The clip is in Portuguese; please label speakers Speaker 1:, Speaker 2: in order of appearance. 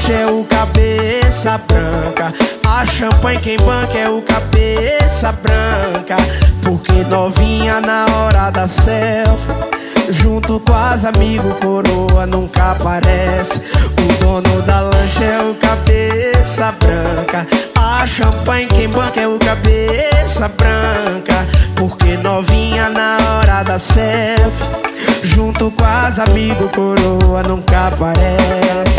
Speaker 1: lanche é o cabeça branca. A champanhe quem banca é o cabeça branca. Porque novinha na hora da selfie, junto com as amigos, coroa nunca aparece. O dono da lanche é o cabeça branca. A champanhe quem banca é o cabeça branca. Porque novinha na hora da selfie, junto com as amigos, coroa nunca aparece.